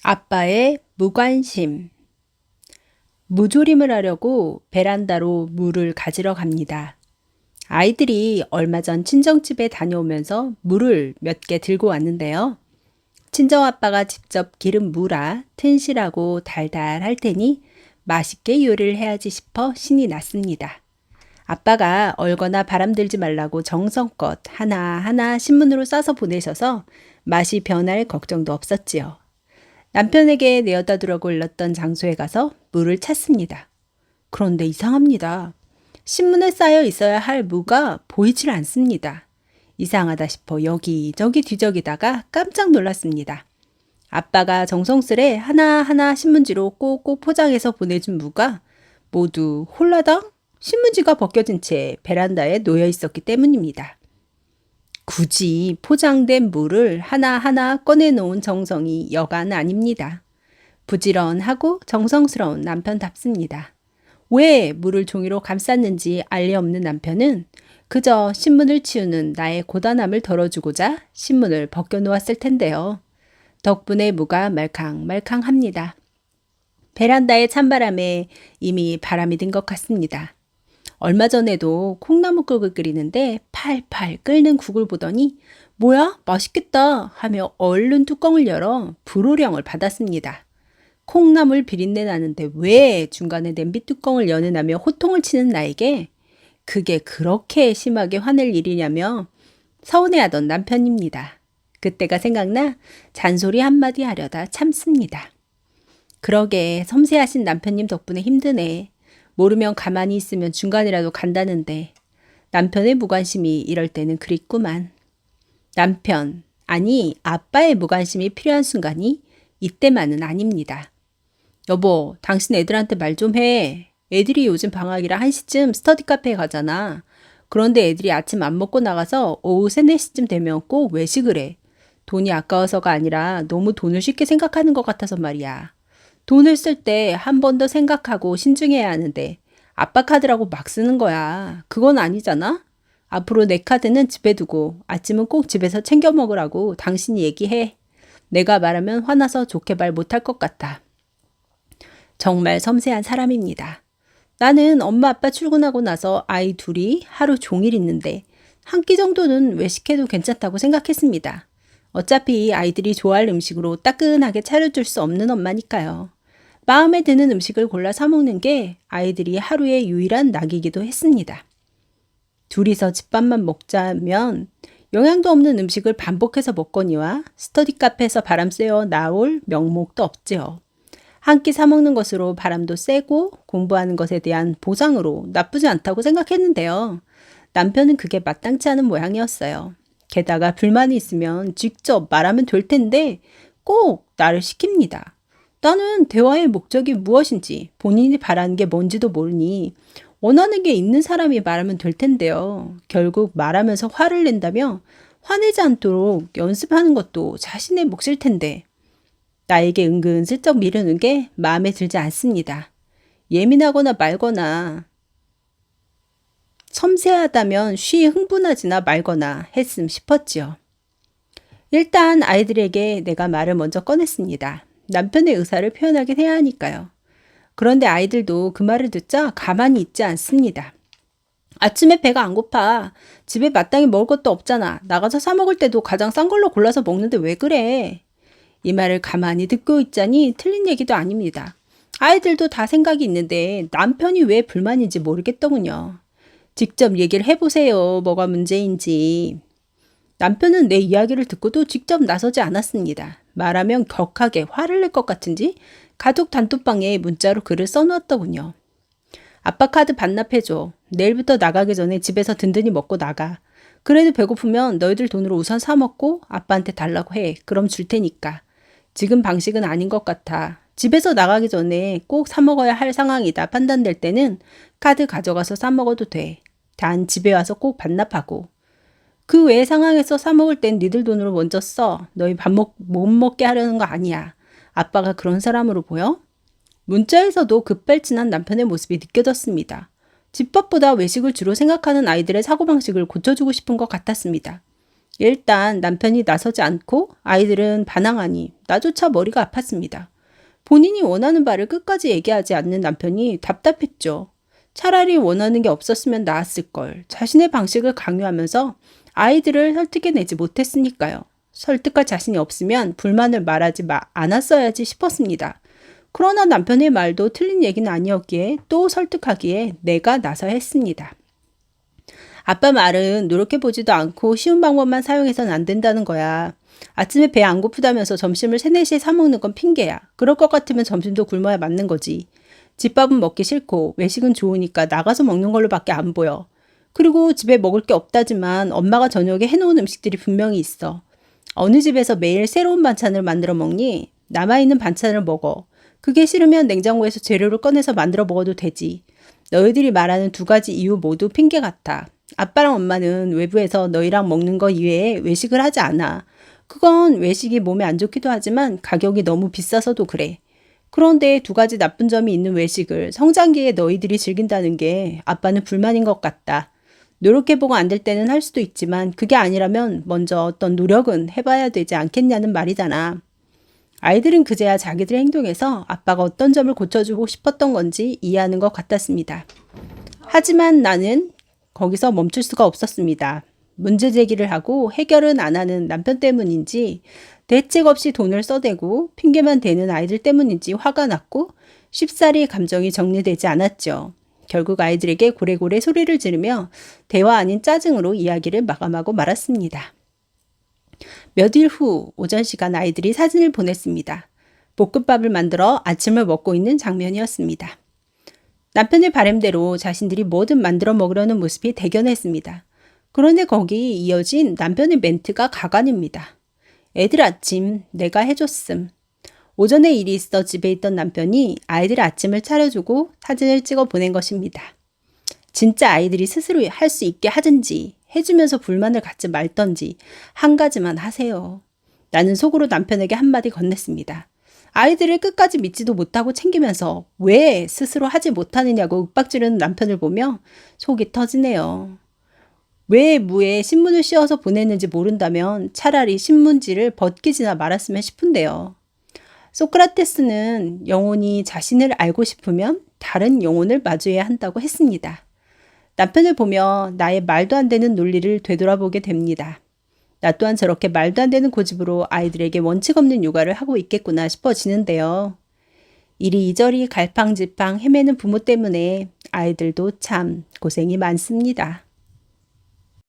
아빠의 무관심. 무조림을 하려고 베란다로 물을 가지러 갑니다. 아이들이 얼마 전 친정집에 다녀오면서 물을 몇 개 들고 왔는데요. 친정아빠가 직접 기른 무라 튼실하고 달달할 테니 맛있게 요리를 해야지 싶어 신이 났습니다. 아빠가 얼거나 바람 들지 말라고 정성껏 하나하나 신문으로 싸서 보내셔서 맛이 변할 걱정도 없었지요. 남편에게 내어다 두라고 일렀던 장소에 가서 물을 찾습니다. 그런데 이상합니다. 신문에 쌓여 있어야 할 무가 보이질 않습니다. 이상하다 싶어 여기저기 뒤적이다가 깜짝 놀랐습니다. 아빠가 정성스레 하나하나 신문지로 꼭꼭 포장해서 보내준 무가 모두 홀라당 신문지가 벗겨진 채 베란다에 놓여 있었기 때문입니다. 굳이 포장된 물을 하나하나 꺼내놓은 정성이 여간 아닙니다. 부지런하고 정성스러운 남편답습니다. 왜 물을 종이로 감쌌는지 알리 없는 남편은 그저 신문을 치우는 나의 고단함을 덜어주고자 신문을 벗겨놓았을 텐데요. 덕분에 무가 말캉말캉합니다. 베란다의 찬바람에 이미 바람이 든 것 같습니다. 얼마 전에도 콩나물국을 끓이는데 팔팔 끓는 국을 보더니 뭐야? 맛있겠다 하며 얼른 뚜껑을 열어 불호령을 받았습니다. 콩나물 비린내 나는데 왜 중간에 냄비 뚜껑을 여는하며 호통을 치는 나에게 그게 그렇게 심하게 화낼 일이냐며 서운해하던 남편입니다. 그때가 생각나 잔소리 한마디 하려다 참습니다. 그러게 섬세하신 남편님 덕분에 힘드네. 모르면 가만히 있으면 중간이라도 간다는데 남편의 무관심이 이럴 때는 그립구만. 남편, 아니 아빠의 무관심이 필요한 순간이 이때만은 아닙니다. 여보, 당신 애들한테 말 좀 해. 애들이 요즘 방학이라 1시쯤 스터디 카페에 가잖아. 그런데 애들이 아침 안 먹고 나가서 오후 3, 4시쯤 되면 꼭 외식을 해. 돈이 아까워서가 아니라 너무 돈을 쉽게 생각하는 것 같아서 말이야. 돈을 쓸 때 한 번 더 생각하고 신중해야 하는데 아빠 카드라고 막 쓰는 거야. 그건 아니잖아? 앞으로 내 카드는 집에 두고 아침은 꼭 집에서 챙겨 먹으라고 당신이 얘기해. 내가 말하면 화나서 좋게 말 못할 것 같아. 정말 섬세한 사람입니다. 나는 엄마 아빠 출근하고 나서 아이 둘이 하루 종일 있는데 한 끼 정도는 외식해도 괜찮다고 생각했습니다. 어차피 아이들이 좋아할 음식으로 따끈하게 차려줄 수 없는 엄마니까요. 마음에 드는 음식을 골라 사 먹는 게 아이들이 하루의 유일한 낙이기도 했습니다. 둘이서 집밥만 먹자면 영양도 없는 음식을 반복해서 먹거니와 스터디 카페에서 바람 쐬어 나올 명목도 없지요. 한 끼 사 먹는 것으로 바람도 쐬고 공부하는 것에 대한 보상으로 나쁘지 않다고 생각했는데요. 남편은 그게 마땅치 않은 모양이었어요. 게다가 불만이 있으면 직접 말하면 될 텐데 꼭 나를 시킵니다. 나는 대화의 목적이 무엇인지 본인이 바라는 게 뭔지도 모르니 원하는 게 있는 사람이 말하면 될 텐데요. 결국 말하면서 화를 낸다며 화내지 않도록 연습하는 것도 자신의 몫일 텐데 나에게 은근슬쩍 미루는 게 마음에 들지 않습니다. 예민하거나 말거나 섬세하다면 쉬 흥분하지나 말거나 했음 싶었지요. 일단 아이들에게 내가 말을 먼저 꺼냈습니다. 남편의 의사를 표현하긴 해야 하니까요. 그런데 아이들도 그 말을 듣자 가만히 있지 않습니다. 아침에 배가 안 고파. 집에 마땅히 먹을 것도 없잖아. 나가서 사 먹을 때도 가장 싼 걸로 골라서 먹는데 왜 그래? 이 말을 가만히 듣고 있자니 틀린 얘기도 아닙니다. 아이들도 다 생각이 있는데 남편이 왜 불만인지 모르겠더군요. 직접 얘기를 해보세요. 뭐가 문제인지. 남편은 내 이야기를 듣고도 직접 나서지 않았습니다. 말하면 격하게 화를 낼 것 같은지 가족 단톡방에 문자로 글을 써놓았더군요. 아빠 카드 반납해줘. 내일부터 나가기 전에 집에서 든든히 먹고 나가. 그래도 배고프면 너희들 돈으로 우선 사 먹고 아빠한테 달라고 해. 그럼 줄 테니까. 지금 방식은 아닌 것 같아. 집에서 나가기 전에 꼭 사 먹어야 할 상황이다 판단될 때는 카드 가져가서 사 먹어도 돼. 단 집에 와서 꼭 반납하고. 그 외의 상황에서 사 먹을 땐 니들 돈으로 먼저 써. 너희 못 먹게 하려는 거 아니야. 아빠가 그런 사람으로 보여? 문자에서도 급발진한 남편의 모습이 느껴졌습니다. 집밥보다 외식을 주로 생각하는 아이들의 사고방식을 고쳐주고 싶은 것 같았습니다. 일단 남편이 나서지 않고 아이들은 반항하니 나조차 머리가 아팠습니다. 본인이 원하는 바를 끝까지 얘기하지 않는 남편이 답답했죠. 차라리 원하는 게 없었으면 나았을걸. 자신의 방식을 강요하면서 아이들을 설득해내지 못했으니까요. 설득할 자신이 없으면 불만을 말하지 않았어야지 싶었습니다. 그러나 남편의 말도 틀린 얘기는 아니었기에 또 설득하기에 내가 나서야 했습니다. 아빠 말은 노력해보지도 않고 쉬운 방법만 사용해서는 안 된다는 거야. 아침에 배 안 고프다면서 점심을 3, 4시에 사 먹는 건 핑계야. 그럴 것 같으면 점심도 굶어야 맞는 거지. 집밥은 먹기 싫고 외식은 좋으니까 나가서 먹는 걸로 밖에 안 보여. 그리고 집에 먹을 게 없다지만 엄마가 저녁에 해놓은 음식들이 분명히 있어. 어느 집에서 매일 새로운 반찬을 만들어 먹니? 남아있는 반찬을 먹어. 그게 싫으면 냉장고에서 재료를 꺼내서 만들어 먹어도 되지. 너희들이 말하는 2가지 이유 모두 핑계 같아. 아빠랑 엄마는 외부에서 너희랑 먹는 거 이외에 외식을 하지 않아. 그건 외식이 몸에 안 좋기도 하지만 가격이 너무 비싸서도 그래. 그런데 2가지 나쁜 점이 있는 외식을 성장기에 너희들이 즐긴다는 게 아빠는 불만인 것 같다. 노력해보고 안 될 때는 할 수도 있지만 그게 아니라면 먼저 어떤 노력은 해봐야 되지 않겠냐는 말이잖아. 아이들은 그제야 자기들의 행동에서 아빠가 어떤 점을 고쳐주고 싶었던 건지 이해하는 것 같았습니다. 하지만 나는 거기서 멈출 수가 없었습니다. 문제 제기를 하고 해결은 안 하는 남편 때문인지 대책 없이 돈을 써대고 핑계만 대는 아이들 때문인지 화가 났고 쉽사리 감정이 정리되지 않았죠. 결국 아이들에게 고래고래 소리를 지르며 대화 아닌 짜증으로 이야기를 마감하고 말았습니다. 몇 일 후 오전 시간 아이들이 사진을 보냈습니다. 볶음밥을 만들어 아침을 먹고 있는 장면이었습니다. 남편의 바람대로 자신들이 뭐든 만들어 먹으려는 모습이 대견했습니다. 그런데 거기 이어진 남편의 멘트가 가관입니다. 애들 아침 내가 해줬음. 오전에 일이 있어 집에 있던 남편이 아이들 아침을 차려주고 사진을 찍어 보낸 것입니다. 진짜 아이들이 스스로 할 수 있게 하든지 해주면서 불만을 갖지 말던지 한 가지만 하세요. 나는 속으로 남편에게 한마디 건넸습니다. 아이들을 끝까지 믿지도 못하고 챙기면서 왜 스스로 하지 못하느냐고 윽박지르는 남편을 보며 속이 터지네요. 왜 무에 신문을 씌워서 보냈는지 모른다면 차라리 신문지를 벗기지나 말았으면 싶은데요. 소크라테스는 영혼이 자신을 알고 싶으면 다른 영혼을 마주해야 한다고 했습니다. 남편을 보며 나의 말도 안 되는 논리를 되돌아보게 됩니다. 나 또한 저렇게 말도 안 되는 고집으로 아이들에게 원칙 없는 육아를 하고 있겠구나 싶어지는데요. 이리저리 갈팡질팡 헤매는 부모 때문에 아이들도 참 고생이 많습니다.